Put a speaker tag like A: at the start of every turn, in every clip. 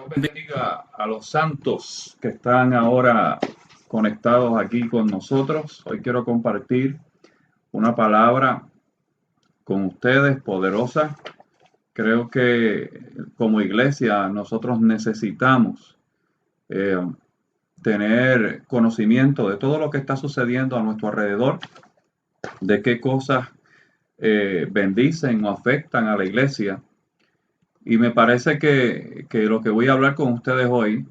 A: Dios bendiga a los santos que están ahora conectados aquí con nosotros. Hoy quiero compartir una palabra con ustedes poderosa. Creo que como iglesia nosotros necesitamos eh, tener conocimiento de todo lo que está sucediendo a nuestro alrededor, de qué cosas bendicen o afectan a la iglesia. Y me parece que lo que voy a hablar con ustedes hoy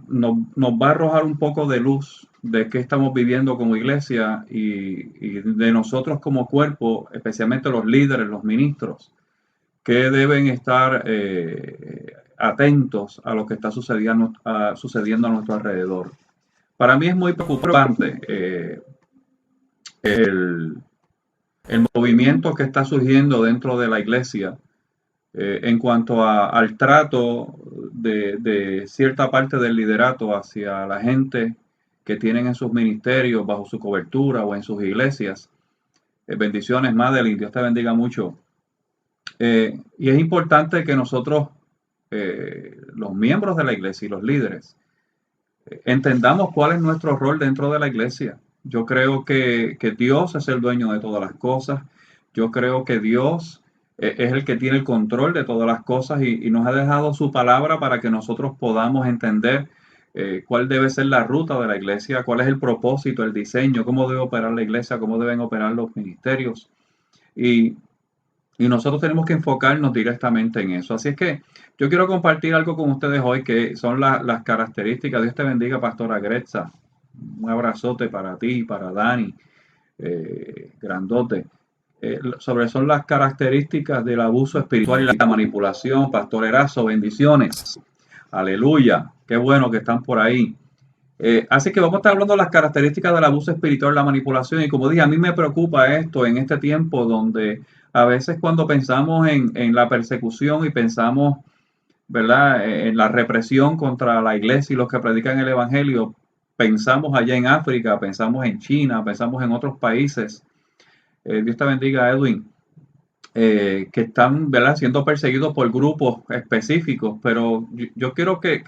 A: nos va a arrojar un poco de luz de qué estamos viviendo como iglesia y de nosotros como cuerpo, especialmente los líderes, los ministros, que deben estar atentos a lo que está sucediendo a nuestro alrededor. Para mí es muy preocupante el, el movimiento que está surgiendo dentro de la iglesia en cuanto al trato de cierta parte del liderato hacia la gente que tienen en sus ministerios, bajo su cobertura o en sus iglesias. Bendiciones, Madeline, Dios te bendiga mucho. Y es importante que nosotros, los miembros de la iglesia y los líderes, entendamos cuál es nuestro rol dentro de la iglesia. Yo creo que Dios es el dueño de todas las cosas. Yo creo que Dios es el que tiene el control de todas las cosas y nos ha dejado su palabra para que nosotros podamos entender cuál debe ser la ruta de la iglesia, cuál es el propósito, el diseño, cómo debe operar la iglesia, cómo deben operar los ministerios. Y, y nosotros tenemos que enfocarnos directamente en eso. Así es que yo quiero compartir algo con ustedes hoy que son las características. Dios te bendiga, Pastora Gretza. Un abrazote para ti, para Dani, grandote. Son las características del abuso espiritual y la manipulación. Pastor Erazo, bendiciones. Aleluya. Qué bueno que están por ahí. Así que vamos a estar hablando de las características del abuso espiritual y la manipulación. Y como dije, a mí me preocupa esto en este tiempo donde a veces cuando pensamos en la persecución y pensamos, ¿verdad?, en la represión contra la iglesia y los que predican el evangelio, pensamos allá en África, pensamos en China, pensamos en otros países. Dios te bendiga, Edwin. Que están, ¿verdad?, siendo perseguidos por grupos específicos, pero yo quiero que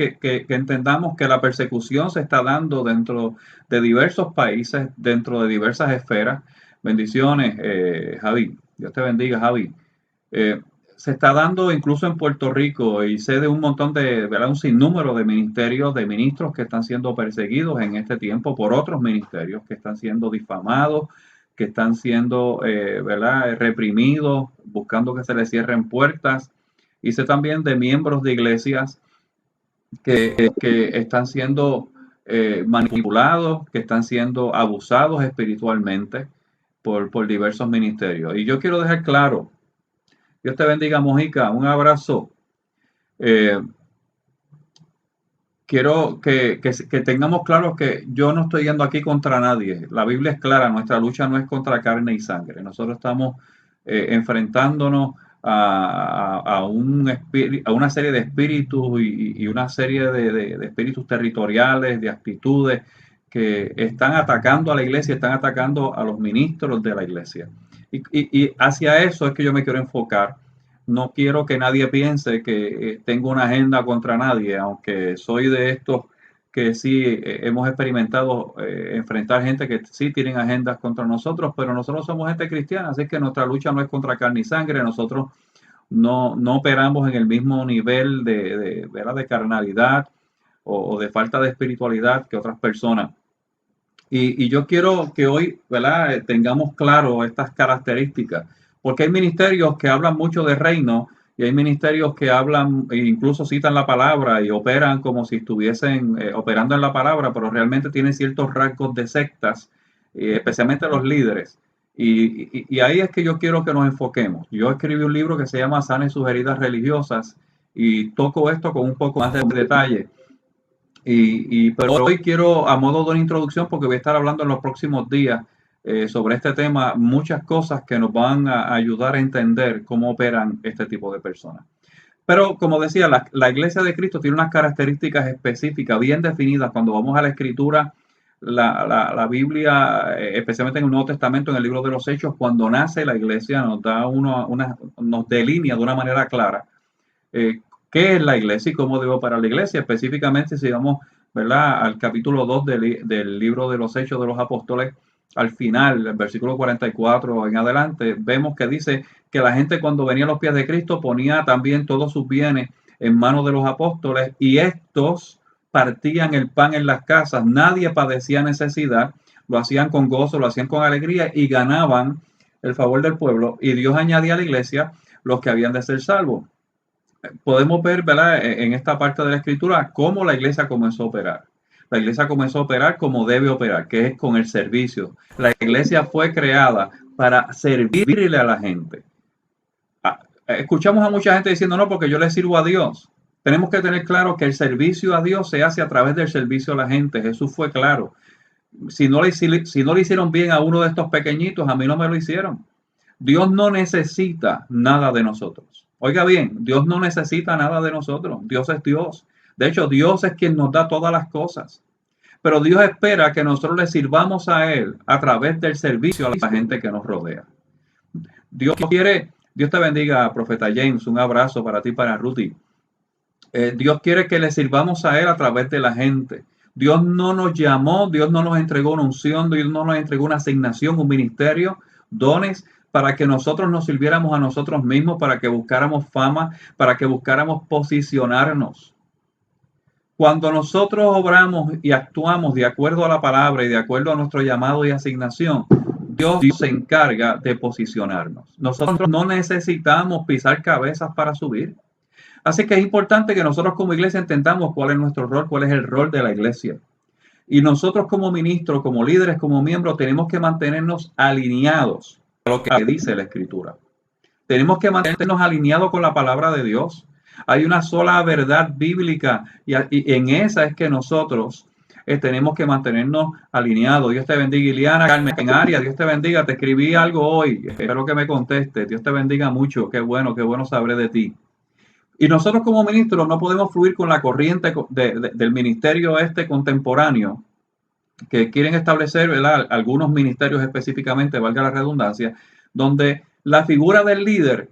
A: entendamos que la persecución se está dando dentro de diversos países, dentro de diversas esferas. Bendiciones, Javi. Dios te bendiga, Javi. Se está dando incluso en Puerto Rico y sé de un montón de, ¿verdad?, un sinnúmero de ministerios, de ministros que están siendo perseguidos en este tiempo por otros ministerios que están siendo difamados, que están siendo, ¿verdad?, reprimidos, buscando que se les cierren puertas. Y sé también de miembros de iglesias que están siendo manipulados, que están siendo abusados espiritualmente por diversos ministerios. Y yo quiero dejar claro, Dios te bendiga, Mojica, un abrazo. Quiero que tengamos claro que yo no estoy yendo aquí contra nadie. La Biblia es clara, nuestra lucha no es contra carne y sangre. Nosotros estamos enfrentándonos a una serie de espíritus y una serie de espíritus territoriales, de actitudes que están atacando a la iglesia, están atacando a los ministros de la iglesia. Y hacia eso es que yo me quiero enfocar. No quiero que nadie piense que tengo una agenda contra nadie, aunque soy de estos que sí hemos experimentado enfrentar gente que sí tienen agendas contra nosotros, pero nosotros somos gente cristiana, así que nuestra lucha no es contra carne y sangre, nosotros no operamos en el mismo nivel ¿verdad?, de carnalidad o de falta de espiritualidad que otras personas. Y yo quiero que hoy, ¿verdad?, tengamos claro estas características, porque hay ministerios que hablan mucho de reino y hay ministerios que hablan e incluso citan la palabra y operan como si estuviesen operando en la palabra, pero realmente tienen ciertos rasgos de sectas, especialmente los líderes. Y ahí es que yo quiero que nos enfoquemos. Yo escribí un libro que se llama Sane sus heridas religiosas y toco esto con un poco más de detalle. Pero hoy quiero, a modo de una introducción, porque voy a estar hablando en los próximos días sobre este tema, muchas cosas que nos van a ayudar a entender cómo operan este tipo de personas. Pero como decía, la Iglesia de Cristo tiene unas características específicas, bien definidas. Cuando vamos a la Escritura, la Biblia, especialmente en el Nuevo Testamento, en el libro de los Hechos, cuando nace la Iglesia nos da nos delinea de una manera clara qué es la iglesia y cómo debe operar la iglesia. Específicamente, si vamos, ¿verdad?, al capítulo 2 del libro de los Hechos de los Apóstoles, al final, el versículo 44 en adelante, vemos que dice que la gente cuando venía a los pies de Cristo ponía también todos sus bienes en manos de los apóstoles y estos partían el pan en las casas, nadie padecía necesidad, lo hacían con gozo, lo hacían con alegría y ganaban el favor del pueblo y Dios añadía a la iglesia los que habían de ser salvos. Podemos ver, ¿verdad?, en esta parte de la escritura cómo la iglesia comenzó a operar. La iglesia comenzó a operar como debe operar, que es con el servicio. La iglesia fue creada para servirle a la gente. Escuchamos a mucha gente diciendo, no, porque yo le sirvo a Dios. Tenemos que tener claro que el servicio a Dios se hace a través del servicio a la gente. Jesús fue claro. Si no le hicieron bien a uno de estos pequeñitos, a mí no me lo hicieron. Dios no necesita nada de nosotros. Oiga bien, Dios no necesita nada de nosotros. Dios es Dios. De hecho, Dios es quien nos da todas las cosas. Pero Dios espera que nosotros le sirvamos a Él a través del servicio a la gente que nos rodea. Dios te bendiga, profeta James. Un abrazo para ti, para Ruthie. Dios quiere que le sirvamos a Él a través de la gente. Dios no nos llamó, Dios no nos entregó una unción, Dios no nos entregó una asignación, un ministerio, dones, para que nosotros nos sirviéramos a nosotros mismos, para que buscáramos fama, para que buscáramos posicionarnos. Cuando nosotros obramos y actuamos de acuerdo a la palabra y de acuerdo a nuestro llamado y asignación, Dios se encarga de posicionarnos. Nosotros no necesitamos pisar cabezas para subir. Así que es importante que nosotros como iglesia entendamos cuál es nuestro rol, cuál es el rol de la iglesia. Y nosotros como ministros, como líderes, como miembros, tenemos que mantenernos alineados a lo que dice la Escritura. Tenemos que mantenernos alineados con la palabra de Dios. Hay una sola verdad bíblica y en esa es que nosotros tenemos que mantenernos alineados. Dios te bendiga, Iliana, Carmen Arias, Dios te bendiga. Te escribí algo hoy, espero que me conteste. Dios te bendiga mucho, qué bueno sabré de ti. Y nosotros como ministros no podemos fluir con la corriente del ministerio contemporáneo que quieren establecer, ¿verdad?, algunos ministerios específicamente, valga la redundancia, donde la figura del líder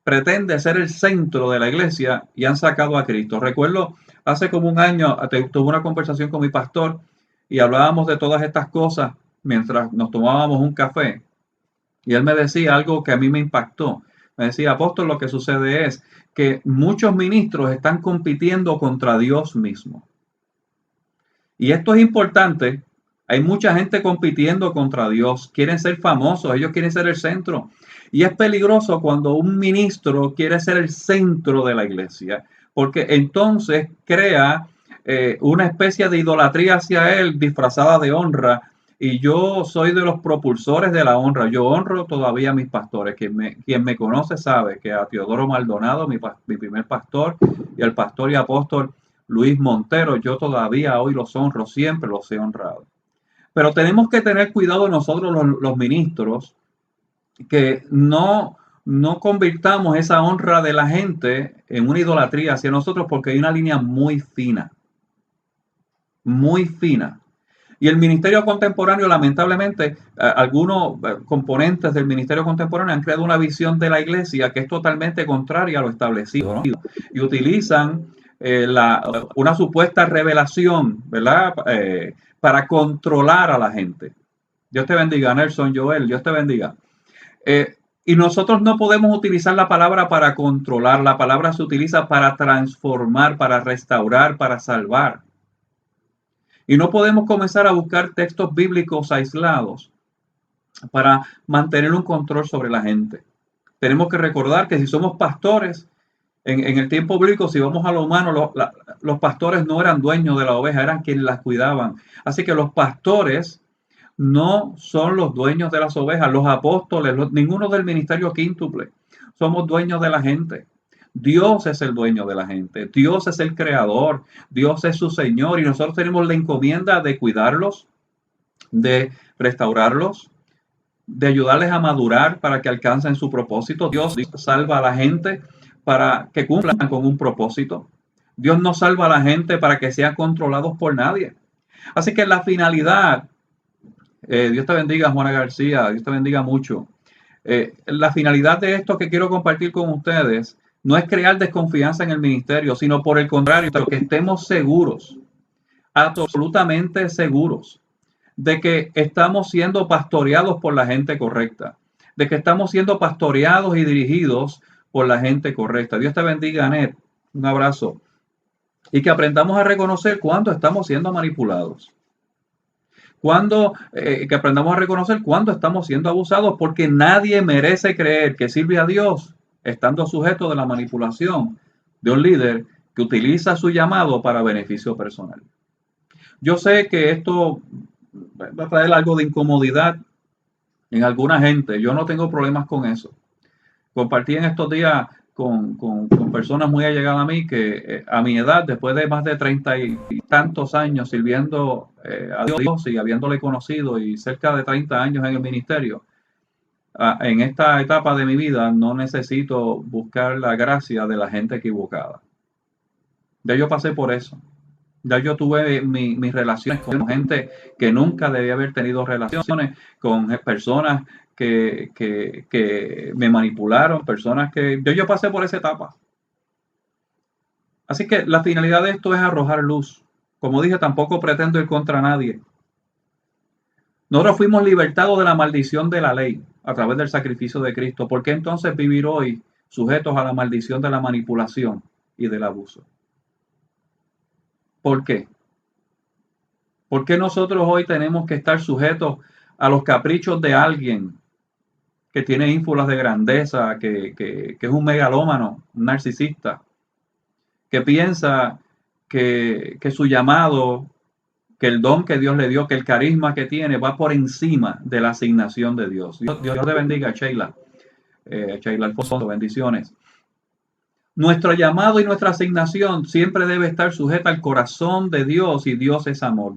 A: pretende ser el centro de la iglesia y han sacado a Cristo. Recuerdo hace como un año tuve una conversación con mi pastor y hablábamos de todas estas cosas mientras nos tomábamos un café y él me decía algo que a mí me impactó. Me decía, apóstol, lo que sucede es que muchos ministros están compitiendo contra Dios mismo. Y esto es importante. Hay mucha gente compitiendo contra Dios. Quieren ser famosos. Ellos quieren ser el centro. Y es peligroso cuando un ministro quiere ser el centro de la iglesia. Porque entonces crea una especie de idolatría hacia él disfrazada de honra. Y yo soy de los propulsores de la honra. Yo honro todavía a mis pastores. Quien me conoce sabe que a Teodoro Maldonado, mi primer pastor, y al pastor y apóstol Luis Montero, yo todavía hoy los honro, siempre los he honrado. Pero tenemos que tener cuidado nosotros los ministros, que no convirtamos esa honra de la gente en una idolatría hacia nosotros, porque hay una línea muy fina. Muy fina. Y el ministerio contemporáneo, lamentablemente, algunos componentes del ministerio contemporáneo han creado una visión de la iglesia que es totalmente contraria a lo establecido, ¿no? Y utilizan una supuesta revelación, ¿verdad?, para controlar a la gente. Dios te bendiga, Nelson, Joel, Dios te bendiga. Y nosotros no podemos utilizar la palabra para controlar. La palabra se utiliza para transformar, para restaurar, para salvar. Y no podemos comenzar a buscar textos bíblicos aislados para mantener un control sobre la gente. Tenemos que recordar que si somos pastores, en el tiempo bíblico, si vamos a lo humano, los pastores no eran dueños de la oveja, eran quienes las cuidaban. Así que los pastores no son los dueños de las ovejas. Los apóstoles, ninguno del ministerio quíntuple, somos dueños de la gente. Dios es el dueño de la gente. Dios es el creador. Dios es su Señor. Y nosotros tenemos la encomienda de cuidarlos, de restaurarlos, de ayudarles a madurar para que alcancen su propósito. Dios salva a la gente para que cumplan con un propósito. Dios no salva a la gente para que sean controlados por nadie. Así que la finalidad, Dios te bendiga, Juana García, Dios te bendiga mucho. La finalidad de esto que quiero compartir con ustedes No es crear desconfianza en el ministerio, sino por el contrario, que estemos seguros, absolutamente seguros, de que estamos siendo pastoreados por la gente correcta, de que estamos siendo pastoreados y dirigidos por la gente correcta. Dios te bendiga, Anet. Un abrazo. Y que aprendamos a reconocer cuándo estamos siendo manipulados. Que aprendamos a reconocer cuándo estamos siendo abusados, porque nadie merece creer que sirve a Dios estando sujeto de la manipulación de un líder que utiliza su llamado para beneficio personal. Yo sé que esto va a traer algo de incomodidad en alguna gente. Yo no tengo problemas con eso. Compartí en estos días con personas muy allegadas a mí que a mi edad, después de más de 30 y tantos años sirviendo a Dios y habiéndole conocido y cerca de 30 años en el ministerio, en esta etapa de mi vida no necesito buscar la gracia de la gente equivocada. Ya yo pasé por eso. Ya yo tuve mis relaciones con gente que nunca debía haber tenido relaciones, con personas que me manipularon, personas que... Yo pasé por esa etapa. Así que la finalidad de esto es arrojar luz. Como dije, tampoco pretendo ir contra nadie. Nosotros fuimos libertados de la maldición de la ley a través del sacrificio de Cristo. ¿Por qué entonces vivir hoy sujetos a la maldición de la manipulación y del abuso? ¿Por qué? ¿Por qué nosotros hoy tenemos que estar sujetos a los caprichos de alguien que tiene ínfulas de grandeza, que es un megalómano, un narcisista, que piensa que su llamado, que el don que Dios le dio, que el carisma que tiene va por encima de la asignación de Dios? Dios te bendiga, Sheila. Sheila Alfonso, bendiciones. Nuestro llamado y nuestra asignación siempre debe estar sujeta al corazón de Dios, y Dios es amor.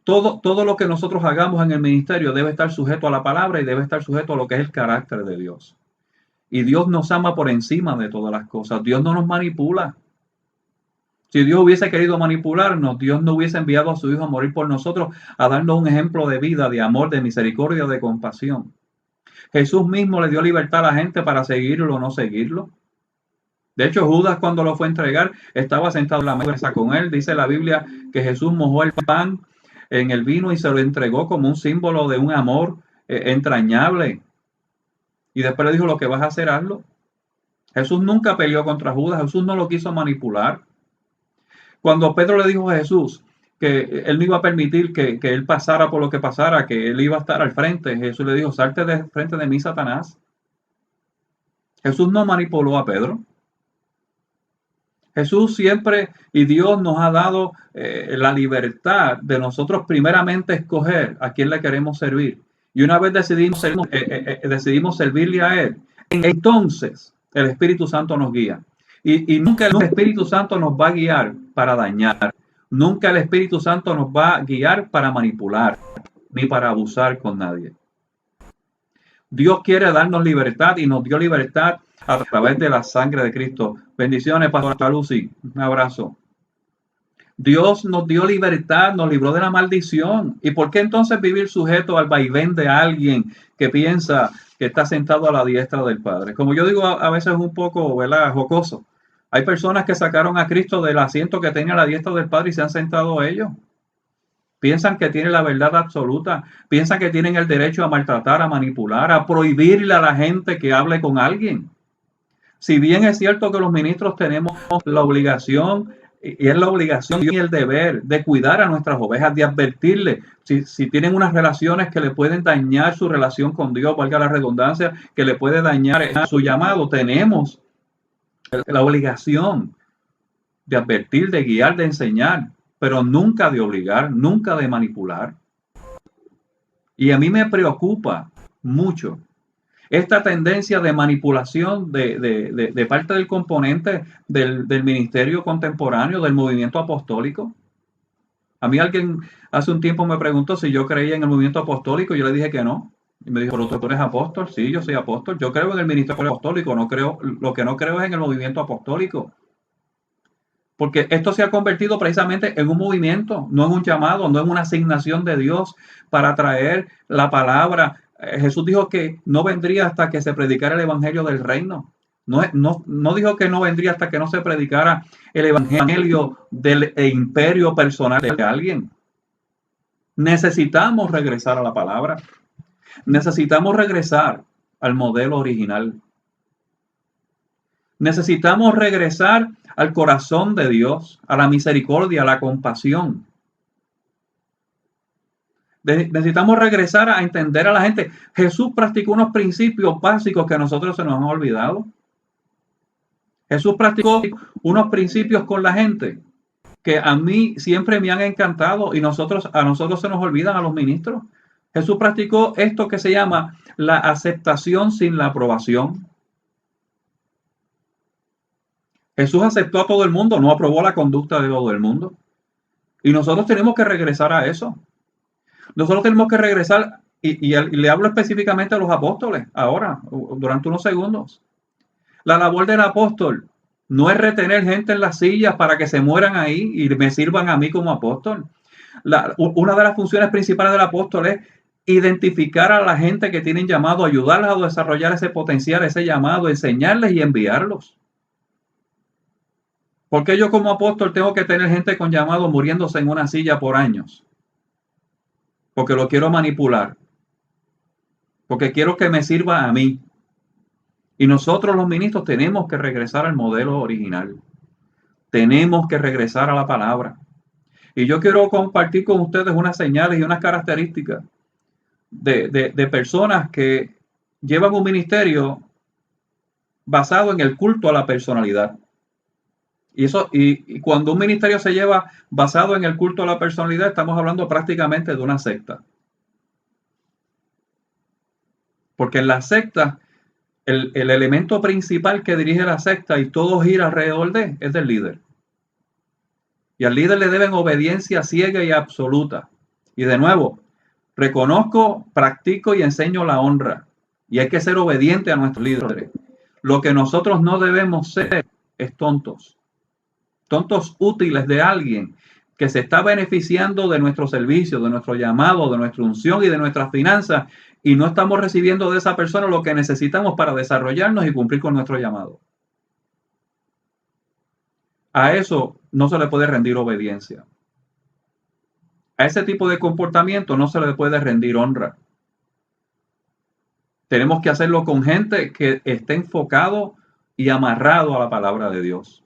A: Todo lo que nosotros hagamos en el ministerio debe estar sujeto a la palabra y debe estar sujeto a lo que es el carácter de Dios. Y Dios nos ama por encima de todas las cosas. Dios no nos manipula. Si Dios hubiese querido manipularnos, Dios no hubiese enviado a su Hijo a morir por nosotros, a darnos un ejemplo de vida, de amor, de misericordia, de compasión. Jesús mismo le dio libertad a la gente para seguirlo o no seguirlo. De hecho, Judas, cuando lo fue a entregar, estaba sentado en la mesa con él. Dice la Biblia que Jesús mojó el pan en el vino y se lo entregó como un símbolo de un amor entrañable. Y después le dijo: lo que vas a hacer, hazlo. Jesús nunca peleó contra Judas. Jesús no lo quiso manipular. Cuando Pedro le dijo a Jesús que él no iba a permitir que él pasara por lo que pasara, que él iba a estar al frente, Jesús le dijo: salte de frente de mí, Satanás. Jesús no manipuló a Pedro. Jesús siempre y Dios nos ha dado la libertad de nosotros primeramente escoger a quién le queremos servir. Y una vez decidimos servirle a Él, entonces el Espíritu Santo nos guía. Y nunca el Espíritu Santo nos va a guiar para dañar. Nunca el Espíritu Santo nos va a guiar para manipular, ni para abusar con nadie. Dios quiere darnos libertad y nos dio libertad a través de la sangre de Cristo. Bendiciones, Pastora Lucy. Un abrazo. Dios nos dio libertad, nos libró de la maldición. ¿Y por qué entonces vivir sujeto al vaivén de alguien que piensa que está sentado a la diestra del Padre? Como yo digo, a veces es un poco, ¿verdad?, jocoso. Hay personas que sacaron a Cristo del asiento que tenía a la diestra del Padre y se han sentado ellos. Piensan que tienen la verdad absoluta. Piensan que tienen el derecho a maltratar, a manipular, a prohibirle a la gente que hable con alguien. Si bien es cierto que los ministros tenemos la obligación, y es la obligación y el deber de cuidar a nuestras ovejas, de advertirle si tienen unas relaciones que le pueden dañar su relación con Dios, valga la redundancia, que le puede dañar su llamado, tenemos la obligación de advertir, de guiar, de enseñar, pero nunca de obligar, nunca de manipular. Y a mí me preocupa mucho esta tendencia de manipulación de parte del componente del ministerio contemporáneo, del movimiento apostólico. A mí alguien hace un tiempo me preguntó si yo creía en el movimiento apostólico. Yo le dije que no. Y me dijo: ¿pero tú eres apóstol? Sí, yo soy apóstol. Yo creo en el ministerio apostólico. No creo, lo que no creo es en el movimiento apostólico. Porque esto se ha convertido precisamente en un movimiento, no en un llamado, no en una asignación de Dios para traer la palabra. Jesús dijo que no vendría hasta que se predicara el evangelio del reino. No dijo que no vendría hasta que no se predicara el evangelio del imperio personal de alguien. Necesitamos regresar a la palabra. Necesitamos regresar al modelo original. Necesitamos regresar al corazón de Dios, a la misericordia, a la compasión. Necesitamos regresar a entender a la gente. Jesús practicó unos principios básicos que a nosotros se nos han olvidado. Jesús practicó unos principios con la gente que a mí siempre me han encantado y a nosotros se nos olvidan a los ministros. Jesús practicó esto que se llama la aceptación sin la aprobación. Jesús aceptó a todo el mundo, no aprobó la conducta de todo el mundo. Y nosotros tenemos que regresar a eso. Nosotros tenemos que regresar, y le hablo específicamente a los apóstoles ahora, durante unos segundos. La labor del apóstol no es retener gente en las sillas para que se mueran ahí y me sirvan a mí como apóstol. Una de las funciones principales del apóstol es identificar a la gente que tienen llamado, ayudarles a desarrollar ese potencial, ese llamado, enseñarles y enviarlos. ¿Por qué yo como apóstol tengo que tener gente con llamado muriéndose en una silla por años? Porque lo quiero manipular. Porque quiero que me sirva a mí. Y nosotros los ministros tenemos que regresar al modelo original. Tenemos que regresar a la palabra. Y yo quiero compartir con ustedes unas señales y unas características de personas que llevan un ministerio basado en el culto a la personalidad. Y cuando un ministerio se lleva basado en el culto a la personalidad, estamos hablando prácticamente de una secta. Porque en la secta, el elemento principal que dirige la secta y todo gira alrededor es del líder. Y al líder le deben obediencia ciega y absoluta. Y de nuevo, reconozco, practico y enseño la honra. Y hay que ser obediente a nuestros líderes. Lo que nosotros no debemos ser es tontos. Tontos útiles de alguien que se está beneficiando de nuestro servicio, de nuestro llamado, de nuestra unción y de nuestras finanzas, y no estamos recibiendo de esa persona lo que necesitamos para desarrollarnos y cumplir con nuestro llamado. A eso no se le puede rendir obediencia. A ese tipo de comportamiento no se le puede rendir honra. Tenemos que hacerlo con gente que esté enfocado y amarrado a la palabra de Dios.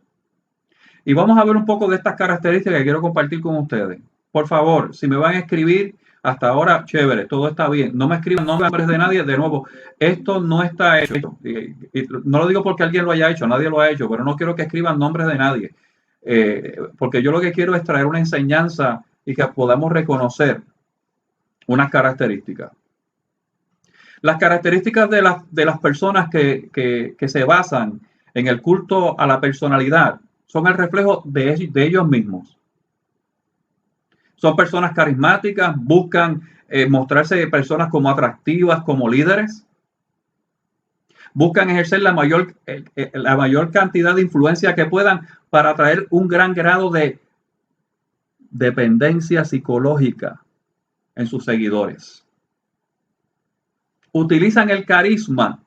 A: Y vamos a ver un poco de estas características que quiero compartir con ustedes. Por favor, si me van a escribir, hasta ahora, chévere, todo está bien. No me escriban nombres de nadie. De nuevo, esto no está hecho. Y no lo digo porque alguien lo haya hecho, nadie lo ha hecho, pero no quiero que escriban nombres de nadie. Porque yo lo que quiero es traer una enseñanza y que podamos reconocer unas características. Las características de las personas que se basan en el culto a la personalidad son el reflejo de ellos mismos. Son personas carismáticas, buscan mostrarse personas como atractivas, como líderes. Buscan ejercer la mayor cantidad de influencia que puedan para atraer un gran grado de dependencia psicológica en sus seguidores. Utilizan el carisma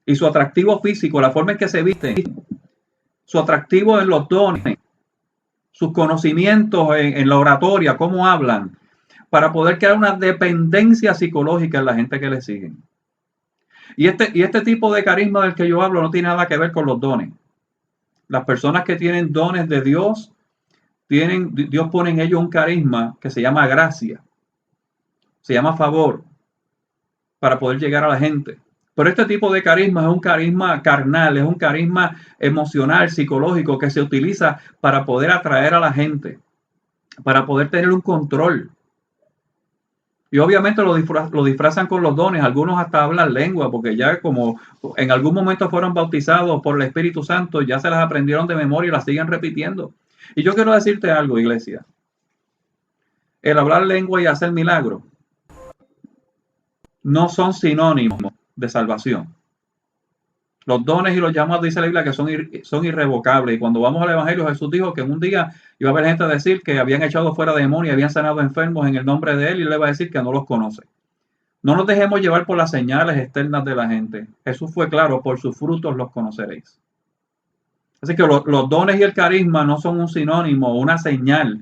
A: y su atractivo físico, la forma en que se visten, su atractivo en los dones, sus conocimientos en la oratoria, cómo hablan, para poder crear una dependencia psicológica en la gente que le siguen. Y este tipo de carisma del que yo hablo no tiene nada que ver con los dones. Las personas que tienen dones de Dios, Dios pone en ellos un carisma que se llama gracia, se llama favor, para poder llegar a la gente. Pero este tipo de carisma es un carisma carnal, es un carisma emocional, psicológico, que se utiliza para poder atraer a la gente, para poder tener un control. Y obviamente lo disfrazan con los dones, algunos hasta hablan lengua, porque ya como en algún momento fueron bautizados por el Espíritu Santo, ya se las aprendieron de memoria y las siguen repitiendo. Y yo quiero decirte algo, iglesia. El hablar lengua y hacer milagros no son sinónimos de salvación. Los dones y los llamados, dice la Biblia, que son irrevocables. Y cuando vamos al Evangelio, Jesús dijo que un día iba a haber gente a decir que habían echado fuera demonios, habían sanado enfermos en el nombre de Él, y Él le va a decir que no los conoce. No nos dejemos llevar por las señales externas de la gente. Jesús fue claro, por sus frutos los conoceréis. Así que los dones y el carisma no son un sinónimo, una señal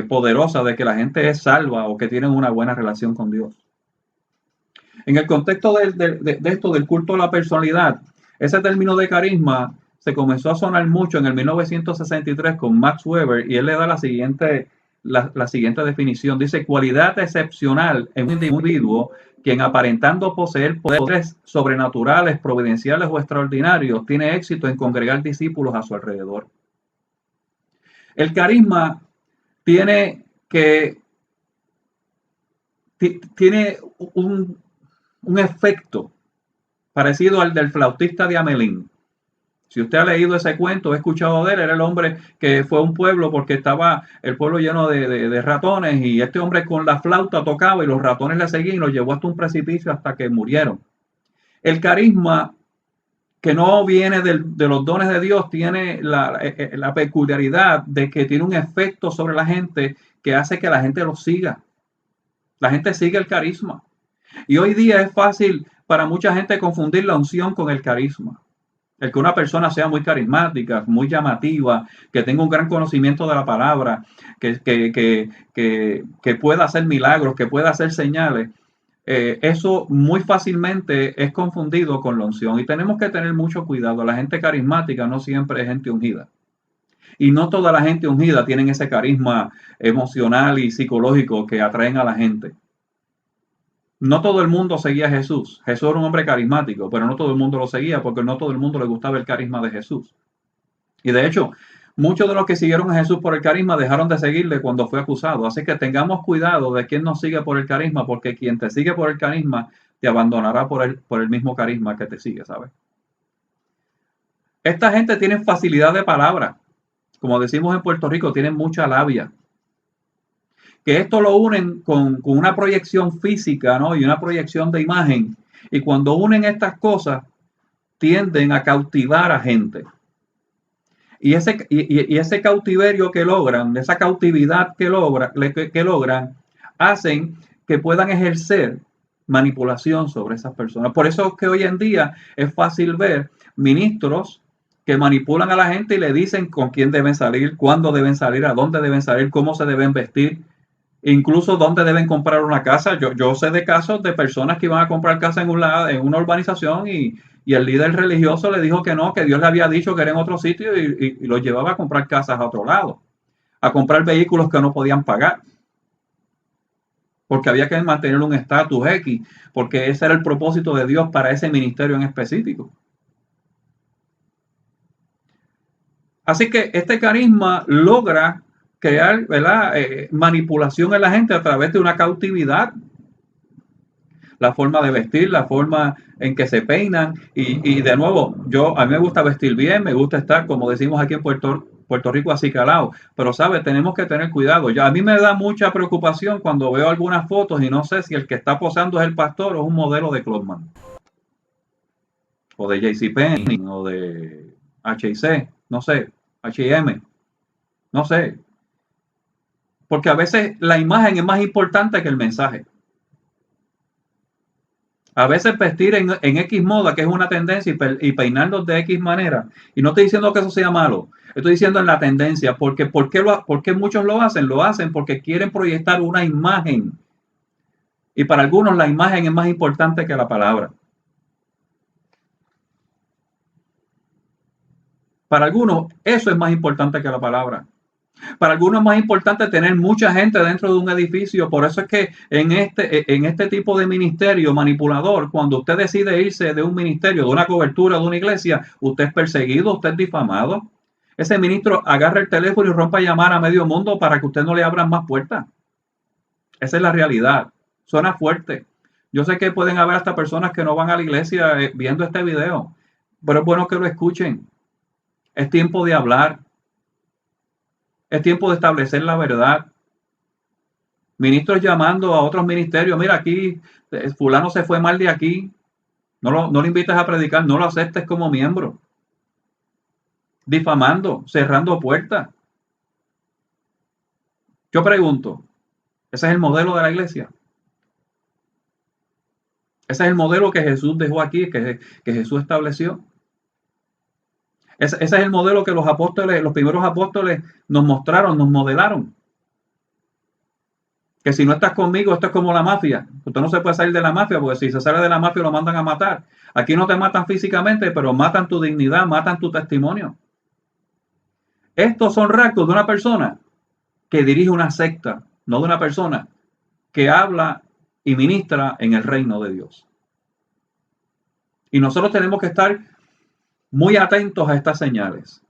A: poderosa de que la gente es salva o que tienen una buena relación con Dios. En el contexto de esto del culto a la personalidad, ese término de carisma se comenzó a sonar mucho en el 1963 con Max Weber y él le da la siguiente definición. Dice, cualidad excepcional en un individuo quien aparentando poseer poderes sobrenaturales, providenciales o extraordinarios, tiene éxito en congregar discípulos a su alrededor. El carisma tiene un efecto parecido al del flautista de Amelín. Si usted ha leído ese cuento, he escuchado de él, era el hombre que fue a un pueblo porque estaba el pueblo lleno de ratones y este hombre con la flauta tocaba y los ratones le seguían y los llevó hasta un precipicio hasta que murieron. El carisma que no viene de los dones de Dios tiene la peculiaridad de que tiene un efecto sobre la gente que hace que la gente lo siga. La gente sigue el carisma. Y hoy día es fácil para mucha gente confundir la unción con el carisma. El que una persona sea muy carismática, muy llamativa, que tenga un gran conocimiento de la palabra, que pueda hacer milagros, que pueda hacer señales, eso muy fácilmente es confundido con la unción. Y tenemos que tener mucho cuidado. La gente carismática no siempre es gente ungida. Y no toda la gente ungida tiene ese carisma emocional y psicológico que atraen a la gente. No todo el mundo seguía a Jesús. Jesús era un hombre carismático, pero no todo el mundo lo seguía porque no todo el mundo le gustaba el carisma de Jesús. Y de hecho, muchos de los que siguieron a Jesús por el carisma dejaron de seguirle cuando fue acusado. Así que tengamos cuidado de quién nos sigue por el carisma, porque quien te sigue por el carisma te abandonará por el mismo carisma que te sigue, ¿sabes? Esta gente tiene facilidad de palabra. Como decimos en Puerto Rico, tienen mucha labia. Que esto lo unen con una proyección física, ¿no? Y una proyección de imagen. Y cuando unen estas cosas, tienden a cautivar a gente. Y ese cautiverio que logran, esa cautividad que logran, hacen que puedan ejercer manipulación sobre esas personas. Por eso es que hoy en día es fácil ver ministros que manipulan a la gente y le dicen con quién deben salir, cuándo deben salir, a dónde deben salir, cómo se deben vestir, incluso dónde deben comprar una casa. Yo sé de casos de personas que iban a comprar casa en una urbanización y el líder religioso le dijo que no, que Dios le había dicho que era en otro sitio y los llevaba a comprar casas a otro lado, a comprar vehículos que no podían pagar, porque había que mantener un estatus X, porque ese era el propósito de Dios para ese ministerio en específico. Así que este carisma logra crear, ¿verdad? Manipulación en la gente a través de una cautividad. La forma de vestir, la forma en que se peinan y de nuevo, a mí me gusta vestir bien, me gusta estar, como decimos aquí en Puerto Rico, acicalado, pero sabe, tenemos que tener cuidado. Ya a mí me da mucha preocupación cuando veo algunas fotos y no sé si el que está posando es el pastor o es un modelo de Clubman o de JCPenney o de H&C, no sé, H&M, no sé, porque a veces la imagen es más importante que el mensaje. A veces vestir en X moda, que es una tendencia, y peinarnos de X manera. Y no estoy diciendo que eso sea malo. Estoy diciendo en la tendencia. ¿Por qué muchos lo hacen? Lo hacen porque quieren proyectar una imagen. Y para algunos la imagen es más importante que la palabra. Para algunos eso es más importante que la palabra. Para algunos es más importante tener mucha gente dentro de un edificio. Por eso es que en este tipo de ministerio manipulador, cuando usted decide irse de un ministerio, de una cobertura, de una iglesia, usted es perseguido, usted es difamado. Ese ministro agarra el teléfono y rompe a llamar a medio mundo para que usted no le abran más puertas. Esa es la realidad. Suena fuerte. Yo sé que pueden haber hasta personas que no van a la iglesia viendo este video, pero es bueno que lo escuchen. Es tiempo de hablar. Es tiempo de establecer la verdad. Ministros llamando a otros ministerios. Mira, aquí fulano se fue mal de aquí. No lo invites a predicar, no lo aceptes como miembro. Difamando, cerrando puertas. Yo pregunto, ¿ese es el modelo de la iglesia? Ese es el modelo que Jesús dejó aquí, que Jesús estableció. Ese es el modelo que los apóstoles, los primeros apóstoles nos mostraron, nos modelaron. Que si no estás conmigo, esto es como la mafia. Usted no se puede salir de la mafia, porque si se sale de la mafia lo mandan a matar. Aquí no te matan físicamente, pero matan tu dignidad, matan tu testimonio. Estos son rasgos de una persona que dirige una secta, no de una persona que habla y ministra en el reino de Dios. Y nosotros tenemos que estar muy atentos a estas señales.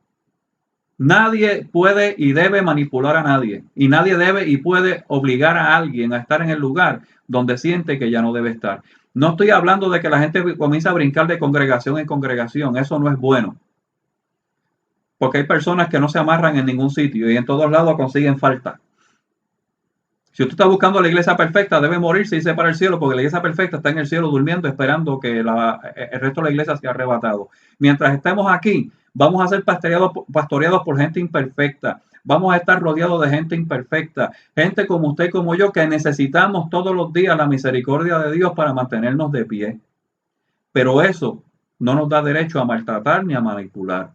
A: Nadie puede y debe manipular a nadie. Y nadie debe y puede obligar a alguien a estar en el lugar donde siente que ya no debe estar. No estoy hablando de que la gente comienza a brincar de congregación en congregación. Eso no es bueno. Porque hay personas que no se amarran en ningún sitio y en todos lados consiguen falta. Si usted está buscando la iglesia perfecta, debe morirse y irse para el cielo, porque la iglesia perfecta está en el cielo durmiendo, esperando que el resto de la iglesia sea arrebatado. Mientras estemos aquí, vamos a ser pastoreados por gente imperfecta. Vamos a estar rodeados de gente imperfecta, gente como usted y como yo, que necesitamos todos los días la misericordia de Dios para mantenernos de pie. Pero eso no nos da derecho a maltratar ni a manipular.